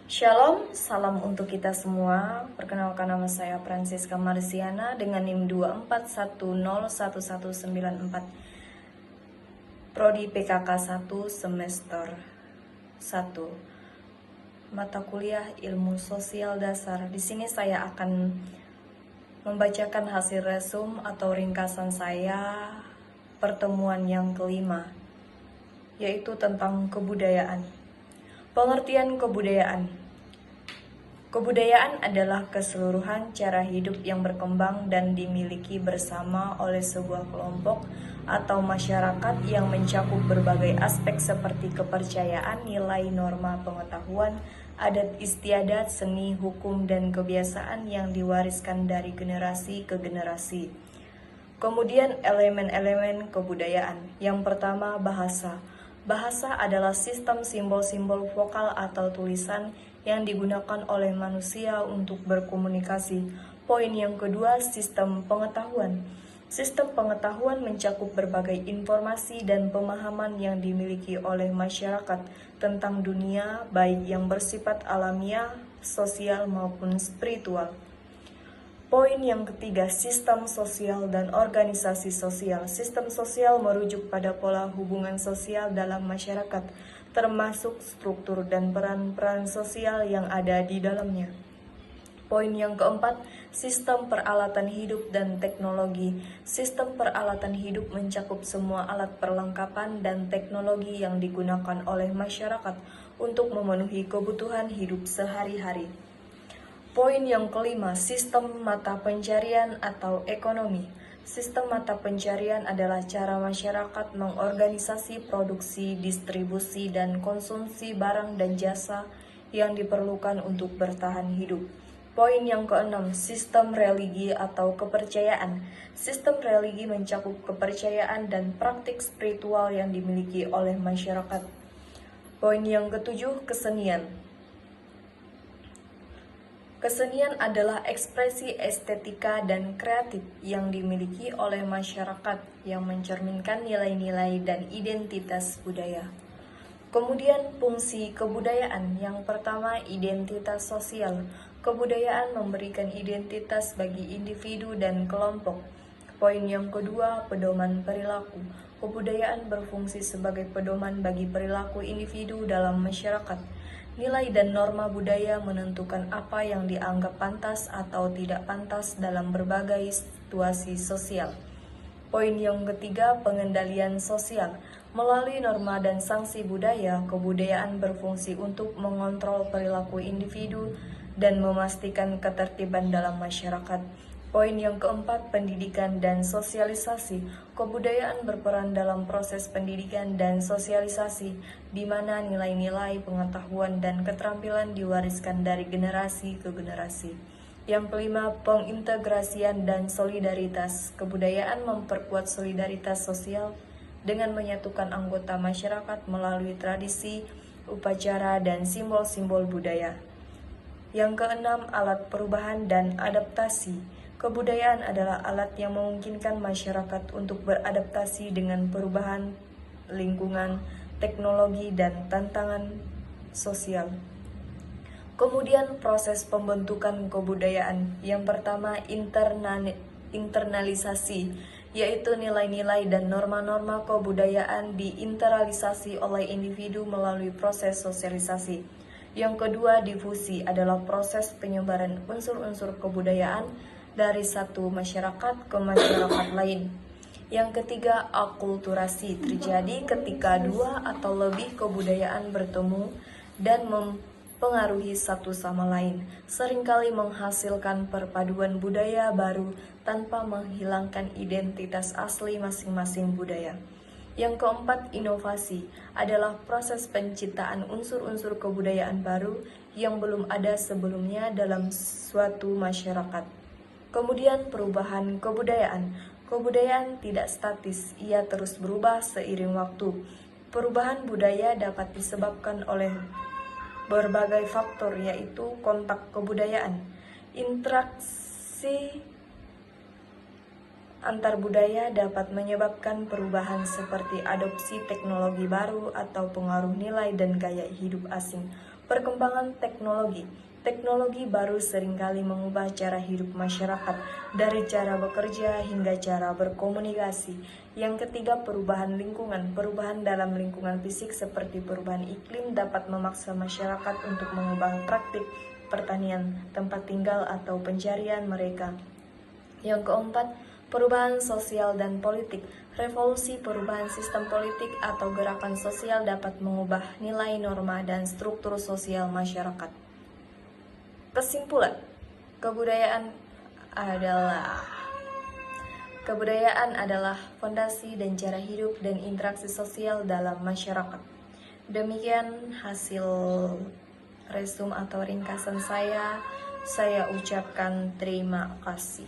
Shalom, salam untuk kita semua. Perkenalkan, nama saya Francisca Marsiana dengan NIM 241011194, Prodi PKK 1 semester 1, mata kuliah Ilmu Sosial Dasar. Di sini saya akan membacakan hasil resum atau ringkasan saya pertemuan yang kelima, yaitu tentang kebudayaan. Pengertian kebudayaan. Kebudayaan adalah keseluruhan cara hidup yang berkembang dan dimiliki bersama oleh sebuah kelompok atau masyarakat yang mencakup berbagai aspek seperti kepercayaan, nilai, norma, pengetahuan, adat istiadat, seni, hukum, dan kebiasaan yang diwariskan dari generasi ke generasi. Kemudian elemen-elemen kebudayaan. Yang pertama, bahasa. Bahasa adalah sistem simbol-simbol vokal atau tulisan yang digunakan oleh manusia untuk berkomunikasi. Poin yang kedua, sistem pengetahuan. Sistem pengetahuan mencakup berbagai informasi dan pemahaman yang dimiliki oleh masyarakat tentang dunia, baik yang bersifat alamiah, sosial, maupun spiritual. Poin yang ketiga, sistem sosial dan organisasi sosial. Sistem sosial merujuk pada pola hubungan sosial dalam masyarakat, termasuk struktur dan peran-peran sosial yang ada di dalamnya. Poin yang keempat, sistem peralatan hidup dan teknologi. Sistem peralatan hidup mencakup semua alat perlengkapan dan teknologi yang digunakan oleh masyarakat untuk memenuhi kebutuhan hidup sehari-hari. Poin yang kelima, sistem mata pencarian atau ekonomi. Sistem mata pencarian adalah cara masyarakat mengorganisasi produksi, distribusi, dan konsumsi barang dan jasa yang diperlukan untuk bertahan hidup. Poin yang keenam, sistem religi atau kepercayaan. Sistem religi mencakup kepercayaan dan praktik spiritual yang dimiliki oleh masyarakat. Poin yang ketujuh, kesenian. Kesenian adalah ekspresi estetika dan kreatif yang dimiliki oleh masyarakat yang mencerminkan nilai-nilai dan identitas budaya. Kemudian fungsi kebudayaan. Yang pertama, identitas sosial. Kebudayaan memberikan identitas bagi individu dan kelompok. Poin yang kedua, pedoman perilaku. Kebudayaan berfungsi sebagai pedoman bagi perilaku individu dalam masyarakat. Nilai dan norma budaya menentukan apa yang dianggap pantas atau tidak pantas dalam berbagai situasi sosial. Poin yang ketiga, pengendalian sosial. Melalui norma dan sanksi budaya, kebudayaan berfungsi untuk mengontrol perilaku individu dan memastikan ketertiban dalam masyarakat. Poin yang keempat, pendidikan dan sosialisasi. Kebudayaan berperan dalam proses pendidikan dan sosialisasi, di mana nilai-nilai, pengetahuan, dan keterampilan diwariskan dari generasi ke generasi. Yang kelima, pengintegrasian dan solidaritas. Kebudayaan memperkuat solidaritas sosial dengan menyatukan anggota masyarakat melalui tradisi, upacara, dan simbol-simbol budaya. Yang keenam, alat perubahan dan adaptasi. Kebudayaan adalah alat yang memungkinkan masyarakat untuk beradaptasi dengan perubahan lingkungan, teknologi, dan tantangan sosial. Kemudian proses pembentukan kebudayaan. Yang pertama, internalisasi, yaitu nilai-nilai dan norma-norma kebudayaan diinternalisasi oleh individu melalui proses sosialisasi. Yang kedua, difusi, adalah proses penyebaran unsur-unsur kebudayaan dari satu masyarakat ke masyarakat lain. Yang ketiga, akulturasi, terjadi ketika dua atau lebih kebudayaan bertemu dan mempengaruhi satu sama lain, seringkali menghasilkan perpaduan budaya baru tanpa menghilangkan identitas asli masing-masing budaya. Yang keempat, inovasi, adalah proses penciptaan unsur-unsur kebudayaan baru yang belum ada sebelumnya dalam suatu masyarakat. Kemudian perubahan kebudayaan. Kebudayaan tidak statis, ia terus berubah seiring waktu. Perubahan budaya dapat disebabkan oleh berbagai faktor, yaitu kontak kebudayaan, interaksi antar budaya dapat menyebabkan perubahan seperti adopsi teknologi baru atau pengaruh nilai dan gaya hidup asing. Perkembangan teknologi. Teknologi baru seringkali mengubah cara hidup masyarakat, dari cara bekerja hingga cara berkomunikasi. Yang ketiga, perubahan lingkungan. Perubahan dalam lingkungan fisik seperti perubahan iklim dapat memaksa masyarakat untuk mengubah praktik pertanian, tempat tinggal, atau pencarian mereka. Yang keempat, perubahan sosial dan politik. Revolusi, perubahan sistem politik atau gerakan sosial dapat mengubah nilai, norma, dan struktur sosial masyarakat. Kesimpulan, kebudayaan adalah fondasi dan cara hidup dan interaksi sosial dalam masyarakat. Demikian hasil resum atau ringkasan saya. Saya ucapkan terima kasih.